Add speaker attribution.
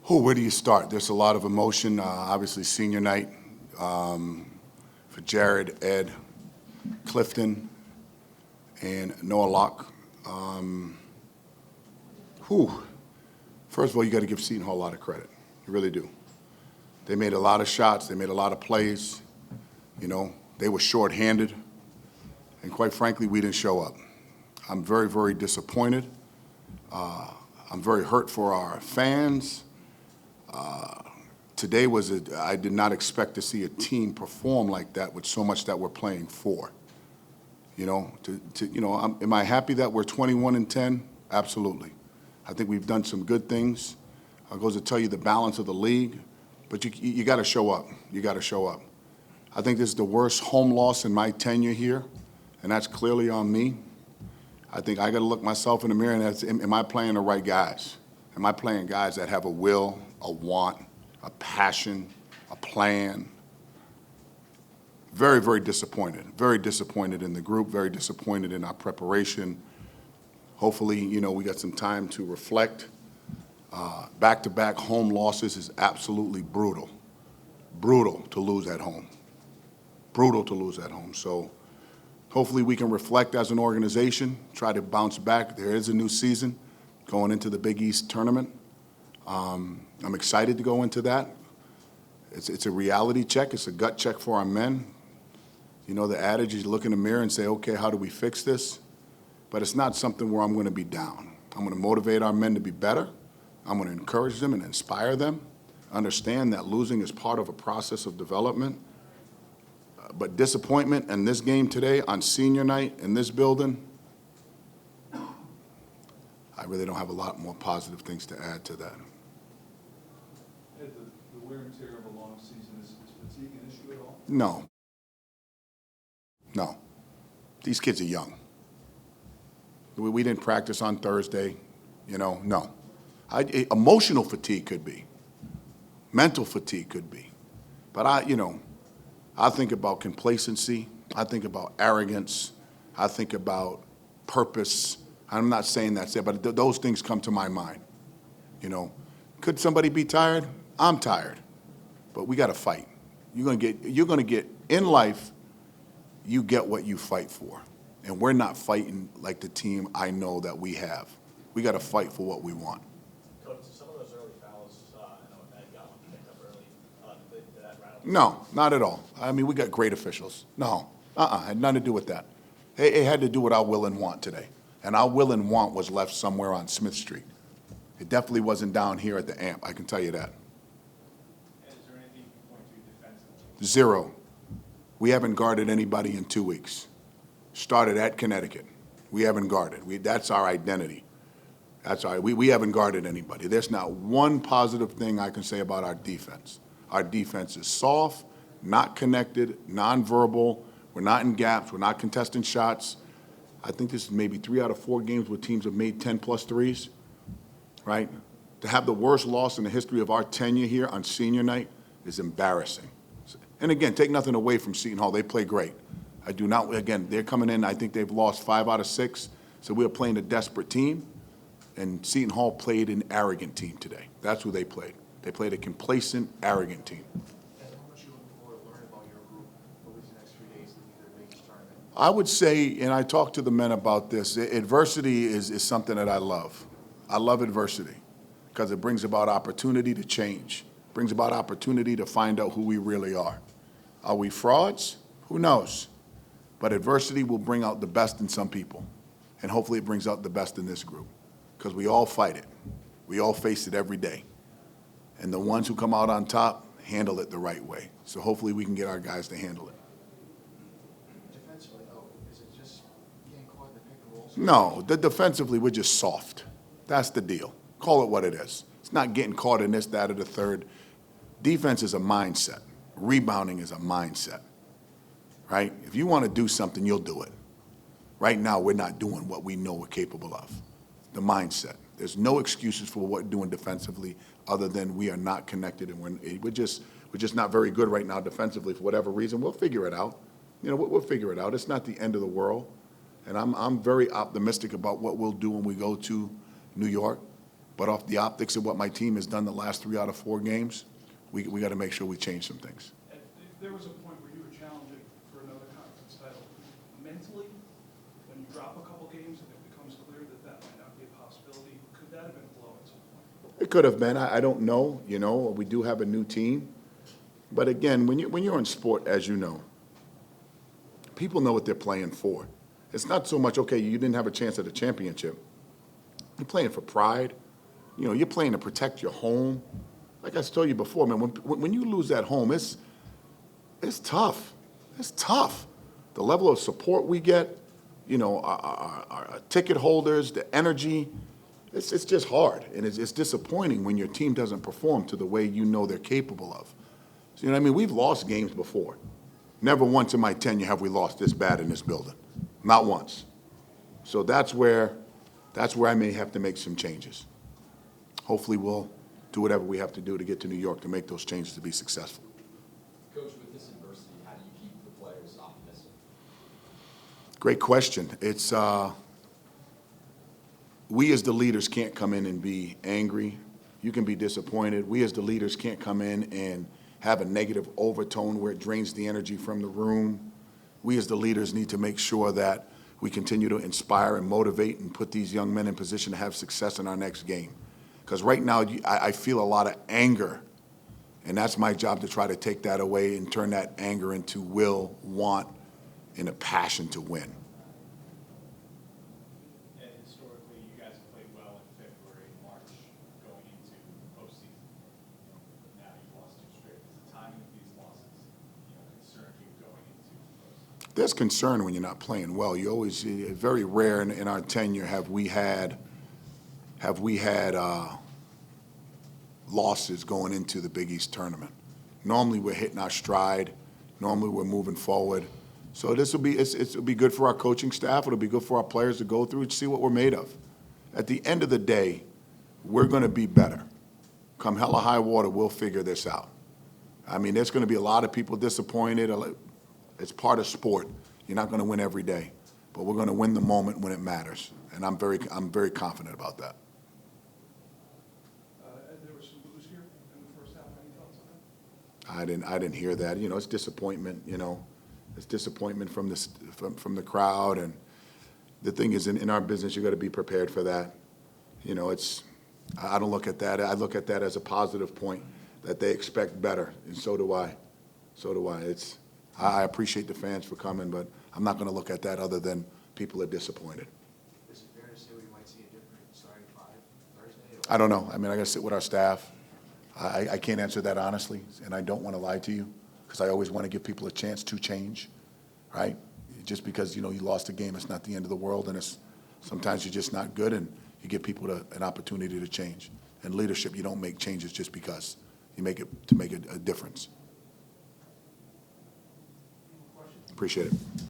Speaker 1: Where do you start? There's a lot of emotion. Obviously, senior night for Jared, Ed, Clifton, and Noah Locke. First of all, you got to give Seton Hall a lot of credit. You really do. They made a lot of shots. They made a lot of plays. You know, they were shorthanded. And quite frankly, we didn't show up. I'm very, very disappointed. I'm very hurt for our fans. Today I did not expect to see a team perform like that with so much that we're playing for. You know, am I happy that we're 21-10? Absolutely. I think we've done some good things. It goes to tell you the balance of the league, but you got to show up. You got to show up. I think this is the worst home loss in my tenure here, and that's clearly on me. I think I got to look myself in the mirror and ask, am I playing the right guys? Am I playing guys that have a will, a want, a passion, a plan? Very, very disappointed. Very disappointed in the group, very disappointed in our preparation. Hopefully, you know, we got some time to reflect. Back-to-back home losses is absolutely brutal. Brutal to lose at home. Brutal to lose at home. So hopefully we can reflect as an organization, try to bounce back. There is a new season going into the Big East tournament. I'm excited to go into that. It's a reality check. It's a gut check for our men. You know, the adage is look in the mirror and say, okay, how do we fix this? But it's not something where I'm going to be down. I'm going to motivate our men to be better. I'm going to encourage them and inspire them. Understand that losing is part of a process of development. But disappointment in this game today on senior night in this building, I really don't have a lot more positive things to add to that.
Speaker 2: Ed, the wear and tear of a long season, is fatigue an issue at all?
Speaker 1: No. No. These kids are young. We didn't practice on Thursday, you know, no. Emotional fatigue could be. Mental fatigue could be. But I think about complacency. I think about arrogance. I think about purpose. I'm not saying that's it, but those things come to my mind. You know, could somebody be tired? I'm tired, but we got to fight. You're gonna get in life. You get what you fight for, and we're not fighting like the team I know that we have. We got to fight for what we want.
Speaker 3: Coach, some of those early fouls, I know Ed got one picked up early. Did that rattle?
Speaker 1: No, not at all. I mean, we got great officials. No, had nothing to do with that. It had to do with our will and want today. And our will and want was left somewhere on Smith Street. It definitely wasn't down here at the AMP, I can tell you that.
Speaker 3: And is there anything you can point to defensively?
Speaker 1: Zero. We haven't guarded anybody in 2 weeks. Started at Connecticut. We haven't guarded. That's our identity. That's our, we haven't guarded anybody. There's not one positive thing I can say about our defense. Our defense is soft, not connected, nonverbal. We're not in gaps. We're not contesting shots. I think this is maybe 3 out of 4 games where teams have made 10-plus threes, right? To have the worst loss in the history of our tenure here on senior night is embarrassing. And again, take nothing away from Seton Hall. They play great. I do not, again, they're coming in, I think they've lost 5 out of 6, so we're playing a desperate team. And Seton Hall played an arrogant team today. That's who they played. They played a complacent, arrogant team.
Speaker 4: How much are you looking forward to learning about your group over these next few days leading to the Big East tournament?
Speaker 1: I would say, and I talked to the men about this, adversity is something that I love. I love adversity because it brings about opportunity to change, brings about opportunity to find out who we really are. Are we frauds? Who knows? But adversity will bring out the best in some people, and hopefully it brings out the best in this group because we all fight it. We all face it every day. And the ones who come out on top handle it the right way. So hopefully we can get our guys to handle it.
Speaker 4: Defensively, though, is it just getting caught in the pick and rolls?
Speaker 1: No, defensively we're just soft. That's the deal. Call it what it is. It's not getting caught in this, that, or the third. Defense is a mindset. Rebounding is a mindset, right? If you want to do something, you'll do it. Right now, we're not doing what we know we're capable of. The mindset. There's no excuses for what we're doing defensively other than we are not connected, and we're just not very good right now defensively for whatever reason. We'll figure it out. You know, we'll figure it out. It's not the end of the world, and I'm very optimistic about what we'll do when we go to New York. But off the optics of what my team has done the last 3 out of 4 games, we got to make sure we change some things.
Speaker 2: If there was a point where you were challenging for another conference title, mentally, when you drop a couple games and it becomes clear that that might not be a possibility, could that have been a blow at some point?
Speaker 1: It could have been. I don't know. You know, we do have a new team. But again, when you're in sport, as you know, people know what they're playing for. It's not so much, okay, you didn't have a chance at a championship. You're playing for pride. You know, you're playing to protect your home. Like I told you before, man, when you lose that home, it's tough. It's tough. The level of support we get, you know, our ticket holders, the energy, it's just hard. And it's disappointing when your team doesn't perform to the way you know they're capable of. So, you know what I mean? We've lost games before. Never once in my tenure have we lost this bad in this building. Not once. So that's where I may have to make some changes. Hopefully we'll do whatever we have to do to get to New York to make those changes to be successful.
Speaker 5: Coach, with this adversity, how do you keep the players optimistic?
Speaker 1: Great question. It's we as the leaders can't come in and be angry. You can be disappointed. We as the leaders can't come in and have a negative overtone where it drains the energy from the room. We as the leaders need to make sure that we continue to inspire and motivate and put these young men in position to have success in our next game. Because right now, I feel a lot of anger, and that's my job to try to take that away and turn that anger into will, want, and a passion to win.
Speaker 3: And historically, you guys have played well in February and March going into postseason. But now you've lost 2 straight. Does the timing of these losses, concern you going into postseason?
Speaker 1: There's concern when you're not playing well. You always, very rare in our tenure have we had losses going into the Big East tournament. Normally we're hitting our stride. Normally we're moving forward. So it'll be good for our coaching staff. It'll be good for our players to go through and see what we're made of. At the end of the day, we're going to be better. Come hell or high water, we'll figure this out. I mean, there's going to be a lot of people disappointed. It's part of sport. You're not going to win every day, but we're going to win the moment when it matters, and I'm very confident about that.
Speaker 2: There was some booze here in the first half. Any thoughts on that?
Speaker 1: I didn't hear that. You know, it's disappointment. You know, it's disappointment from the crowd, and the thing is, in our business, you got to be prepared for that. You know, I don't look at that. I look at that as a positive point that they expect better, and so do I. So do I. I appreciate the fans for coming, but I'm not going to look at that other than people are disappointed.
Speaker 4: Is it fair to say we might see a different starting 5 Thursday?
Speaker 1: I don't know. I mean, I got to sit with our staff. I can't answer that honestly, and I don't want to lie to you because I always want to give people a chance to change, right? Just because, you lost a game, it's not the end of the world, and sometimes you're just not good, and you give people an opportunity to change. In leadership, you don't make changes just because. You make it to make a difference. Appreciate it.